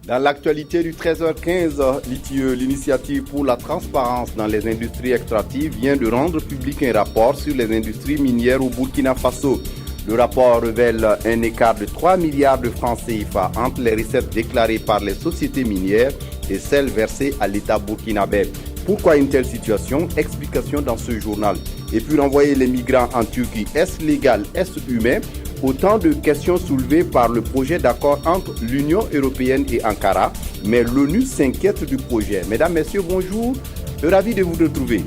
Dans l'actualité du 13h15, l'ITIE, l'initiative pour la transparence dans les industries extractives, vient de rendre public un rapport sur les industries minières au Burkina Faso. Le rapport révèle un écart de 3 milliards de francs CFA entre les recettes déclarées par les sociétés minières et celles versées à l'État burkinabé. Pourquoi une telle situation? Explication dans ce journal. Et puis renvoyer les migrants en Turquie, est-ce légal, est-ce humain? Autant de questions soulevées par le projet d'accord entre l'Union européenne et Ankara, mais l'ONU s'inquiète du projet. Mesdames, Messieurs, bonjour, ravi de vous retrouver.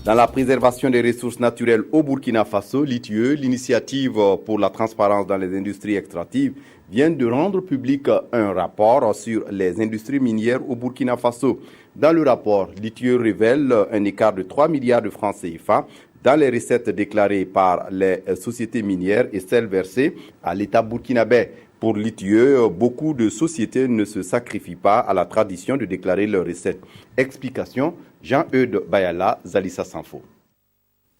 Dans la préservation des ressources naturelles au Burkina Faso, l'ITIE, l'initiative pour la transparence dans les industries extractives, vient de rendre public un rapport sur les industries minières au Burkina Faso. Dans le rapport, l'ITIE révèle un écart de 3 milliards de francs CFA dans les recettes déclarées par les sociétés minières et celles versées à l'État burkinabé. Pour l'ITIE, beaucoup de sociétés ne se sacrifient pas à la tradition de déclarer leurs recettes. Explication, Jean-Eudes Bayala, Zalissa Sanfo.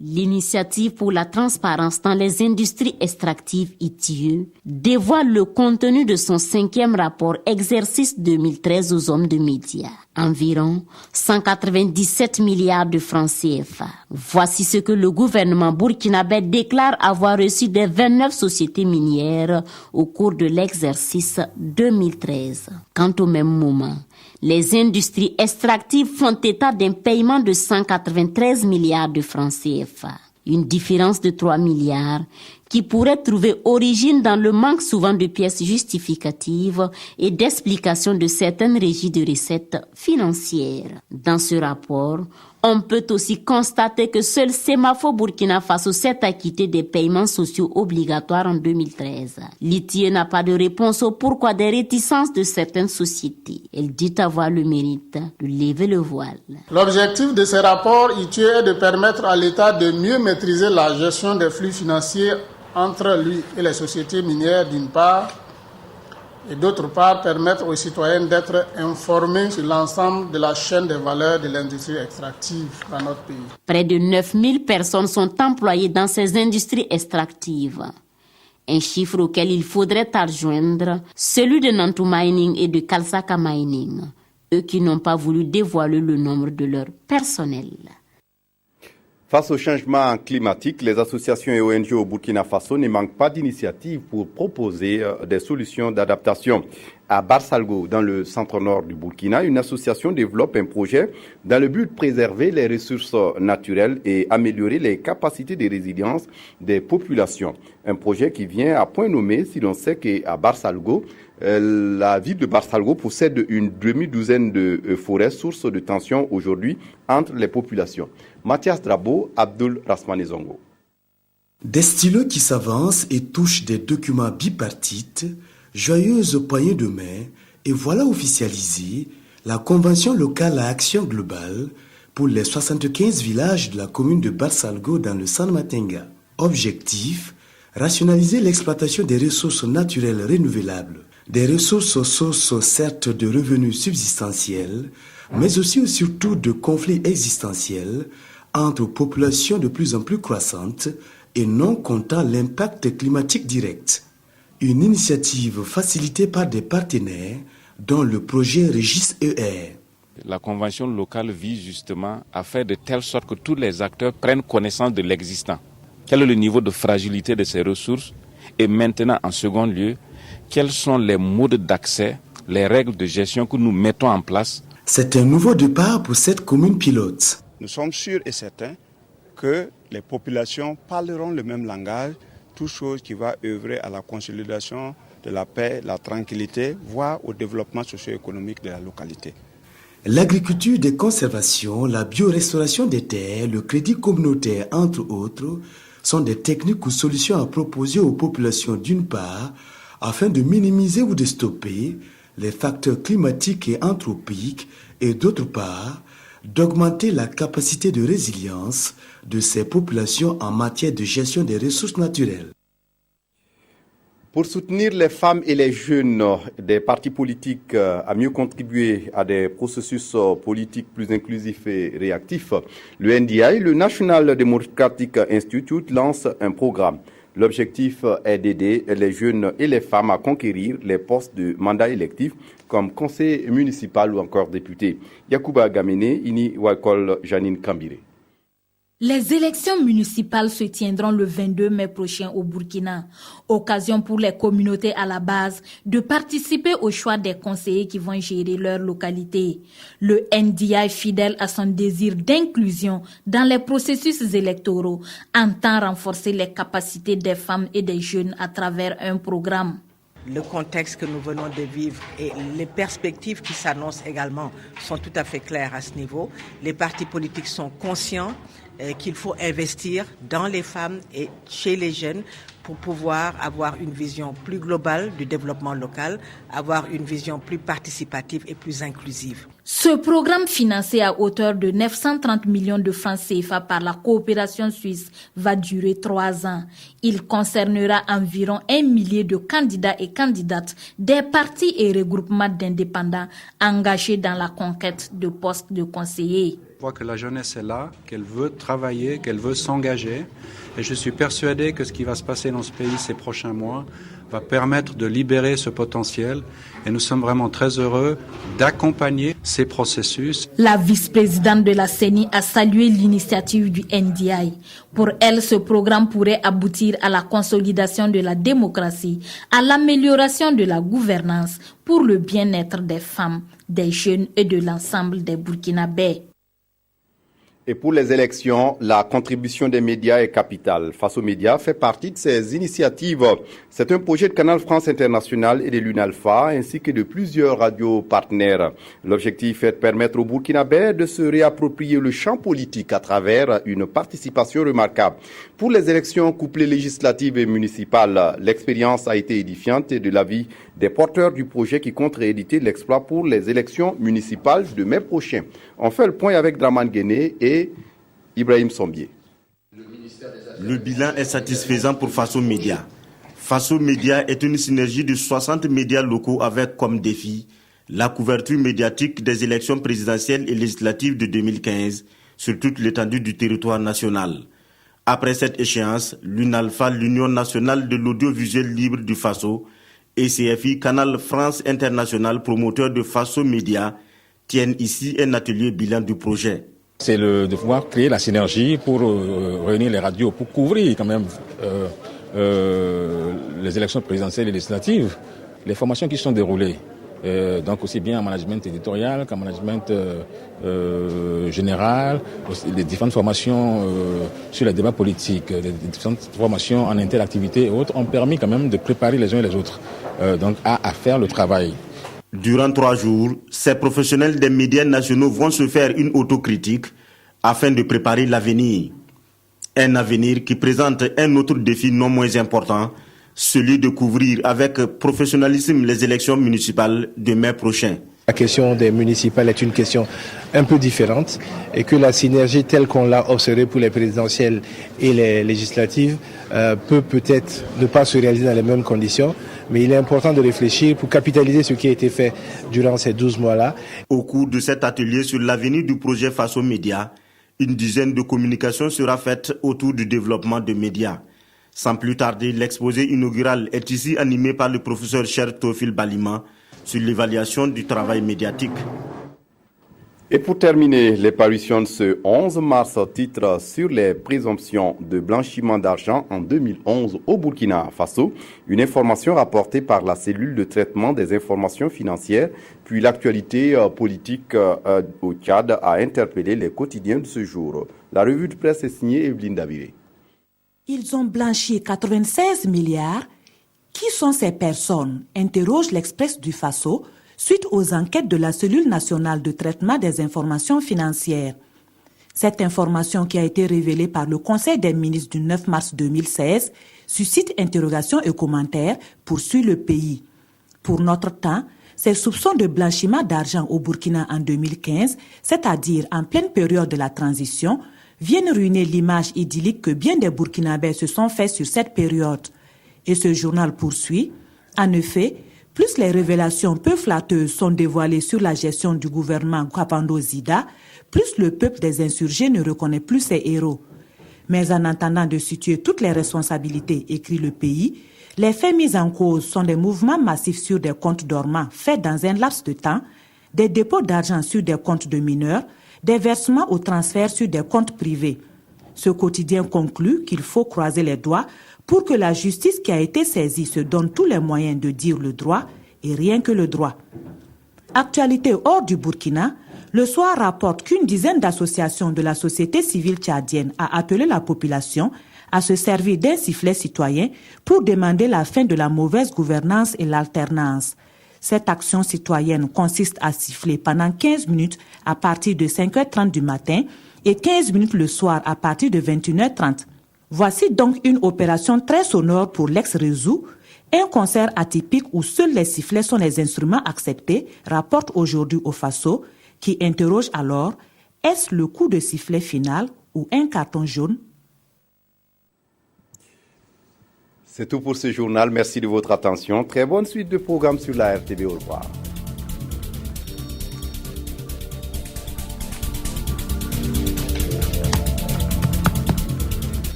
L'initiative pour la transparence dans les industries extractives ITIE dévoile le contenu de son 5e rapport exercice 2013 aux hommes de médias. Environ 197 milliards de francs CFA. Voici ce que le gouvernement burkinabé déclare avoir reçu des 29 sociétés minières au cours de l'exercice 2013. Quant au même moment, les industries extractives font état d'un paiement de 193 milliards de francs CFA. Une différence de 3 milliards qui pourrait trouver origine dans le manque souvent de pièces justificatives et d'explications de certaines régies de recettes financières. Dans ce rapport, on peut aussi constater que seul Semafo Burkina Faso s'est acquitté des paiements sociaux obligatoires en 2013. L'ITIE n'a pas de réponse au pourquoi des réticences de certaines sociétés. Elle dit avoir le mérite de lever le voile. L'objectif de ce rapport ITIE est de permettre à l'État de mieux maîtriser la gestion des flux financiers entre lui et les sociétés minières d'une part, et d'autre part permettre aux citoyens d'être informés sur l'ensemble de la chaîne des valeurs de l'industrie extractive dans notre pays. Près de 9000 personnes sont employées dans ces industries extractives. Un chiffre auquel il faudrait adjoindre celui de Nantou Mining et de Kalsaka Mining, eux qui n'ont pas voulu dévoiler le nombre de leur personnel. Face au changement climatique, les associations et ONG au Burkina Faso ne manquent pas d'initiatives pour proposer des solutions d'adaptation. À Barsalgo, dans le centre-nord du Burkina, une association développe un projet dans le but de préserver les ressources naturelles et améliorer les capacités de résilience des populations. Un projet qui vient à point nommé si l'on sait qu'à Barsalgo, la ville de Barsalgo possède une demi-douzaine de forêts, source de tension aujourd'hui entre les populations. Mathias Drabo, Abdul Rasmanezongo. Des stylos qui s'avancent et touchent des documents bipartites, joyeuse poignée de main, et voilà officialisée la Convention locale à action globale pour les 75 villages de la commune de Barsalgo dans le San Matenga. Objectif, rationaliser l'exploitation des ressources naturelles renouvelables, des ressources sources certes de revenus substantiels, mais aussi et surtout de conflits existentiels entre populations de plus en plus croissantes et non comptant l'impact climatique direct. Une initiative facilitée par des partenaires dont le projet Régis ER. La convention locale vise justement à faire de telle sorte que tous les acteurs prennent connaissance de l'existant. Quel est le niveau de fragilité de ces ressources? Et maintenant, en second lieu, quels sont les modes d'accès, les règles de gestion que nous mettons en place? C'est un nouveau départ pour cette commune pilote. Nous sommes sûrs et certains que les populations parleront le même langage, toute chose qui va œuvrer à la consolidation de la paix, la tranquillité, voire au développement socio-économique de la localité. L'agriculture de conservation, la biorestauration des terres, le crédit communautaire, entre autres, sont des techniques ou solutions à proposer aux populations d'une part, afin de minimiser ou de stopper les facteurs climatiques et anthropiques, et d'autre part, d'augmenter la capacité de résilience de ces populations en matière de gestion des ressources naturelles. Pour soutenir les femmes et les jeunes des partis politiques à mieux contribuer à des processus politiques plus inclusifs et réactifs, le NDI, le National Democratic Institute, lance un programme. L'objectif est d'aider les jeunes et les femmes à conquérir les postes de mandat électif comme conseiller municipal ou encore député. Yacouba Gamene, Ini Wakol Janine Kambire. Les élections municipales se tiendront le 22 mai prochain au Burkina. Occasion pour les communautés à la base de participer au choix des conseillers qui vont gérer leur localité. Le NDI, fidèle à son désir d'inclusion dans les processus électoraux, entend renforcer les capacités des femmes et des jeunes à travers un programme. Le contexte que nous venons de vivre et les perspectives qui s'annoncent également sont tout à fait claires à ce niveau. Les partis politiques sont conscients qu'il faut investir dans les femmes et chez les jeunes pour pouvoir avoir une vision plus globale du développement local, avoir une vision plus participative et plus inclusive. Ce programme financé à hauteur de 930 millions de francs CFA par la coopération suisse va durer 3 ans. Il concernera environ 1 millier de candidats et candidates des partis et regroupements d'indépendants engagés dans la conquête de postes de conseillers. Je vois que la jeunesse est là, qu'elle veut travailler, qu'elle veut s'engager. Et je suis persuadé que ce qui va se passer dans ce pays ces prochains mois va permettre de libérer ce potentiel. Et nous sommes vraiment très heureux d'accompagner ces processus. La vice-présidente de la CENI a salué l'initiative du NDI. Pour elle, ce programme pourrait aboutir à la consolidation de la démocratie, à l'amélioration de la gouvernance pour le bien-être des femmes, des jeunes et de l'ensemble des Burkinabés. Et pour les élections, la contribution des médias est capitale. Face aux médias fait partie de ces initiatives. C'est un projet de Canal France International et de l'UNALPHA ainsi que de plusieurs radios partenaires. L'objectif est de permettre aux Burkinabés de se réapproprier le champ politique à travers une participation remarquable. Pour les élections couplées législatives et municipales, l'expérience a été édifiante et de l'avis des porteurs du projet qui comptent rééditer l'exploit pour les élections municipales de mai prochain. On fait le point avec Draman Guéné et Ibrahim Sombier. Le bilan est satisfaisant pour Faso Média. Faso Média est une synergie de 60 médias locaux avec comme défi la couverture médiatique des élections présidentielles et législatives de 2015 sur toute l'étendue du territoire national. Après cette échéance, l'UNALPHA, l'Union nationale de l'audiovisuel libre du Faso, et CFI, Canal France International, promoteur de Faso Média, tiennent ici un atelier bilan du projet. C'est de pouvoir créer la synergie pour réunir les radios, pour couvrir quand même les élections présidentielles et législatives, les formations qui sont déroulées. Donc aussi bien en management éditorial qu'en management général, les différentes formations sur les débats politiques, les différentes formations en interactivité et autres ont permis quand même de préparer les uns et les autres donc à faire le travail. Durant 3 jours, ces professionnels des médias nationaux vont se faire une autocritique afin de préparer l'avenir. Un avenir qui présente un autre défi non moins important, celui de couvrir avec professionnalisme les élections municipales de mai prochain. La question des municipales est une question un peu différente et que la synergie telle qu'on l'a observée pour les présidentielles et les législatives peut peut-être ne pas se réaliser dans les mêmes conditions, mais il est important de réfléchir pour capitaliser ce qui a été fait durant ces 12 mois-là. Au cours de cet atelier sur l'avenir du projet Faso Média, une dizaine de communications sera faite autour du développement de médias. Sans plus tarder, l'exposé inaugural est ici animé par le professeur Cher Tofil Balima sur l'évaluation du travail médiatique. Et pour terminer, les parutions de ce 11 mars titre sur les présomptions de blanchiment d'argent en 2011 au Burkina Faso, une information rapportée par la cellule de traitement des informations financières, puis l'actualité politique au Tchad a interpellé les quotidiens de ce jour. La revue de presse est signée Evelyne Daviré. Ils ont blanchi 96 milliards. Qui sont ces personnes? Interroge l'Express du Faso suite aux enquêtes de la cellule nationale de traitement des informations financières. Cette information qui a été révélée par le Conseil des ministres du 9 mars 2016 suscite interrogations et commentaires, poursuit le pays. Pour notre temps, ces soupçons de blanchiment d'argent au Burkina en 2015, c'est-à-dire en pleine période de la transition, viennent ruiner l'image idyllique que bien des Burkinabés se sont faits sur cette période. Et ce journal poursuit, en effet, plus les révélations peu flatteuses sont dévoilées sur la gestion du gouvernement Kwapando Zida, plus le peuple des insurgés ne reconnaît plus ses héros. Mais en attendant de situer toutes les responsabilités, écrit le pays, les faits mis en cause sont des mouvements massifs sur des comptes dormants faits dans un laps de temps, des dépôts d'argent sur des comptes de mineurs, des versements ou transferts sur des comptes privés. Ce quotidien conclut qu'il faut croiser les doigts pour que la justice qui a été saisie se donne tous les moyens de dire le droit et rien que le droit. Actualité hors du Burkina, le Soir rapporte qu'une dizaine d'associations de la société civile tchadienne a appelé la population à se servir d'un sifflet citoyen pour demander la fin de la mauvaise gouvernance et l'alternance. Cette action citoyenne consiste à siffler pendant 15 minutes à partir de 5h30 du matin et 15 minutes le soir à partir de 21h30. Voici donc une opération très sonore pour l'ex-Réseau, un concert atypique où seuls les sifflets sont les instruments acceptés, rapporte aujourd'hui au Faso, qui interroge alors, est-ce le coup de sifflet final ou un carton jaune? C'est tout pour ce journal. Merci de votre attention. Très bonne suite de programmes sur la RTV. Au revoir.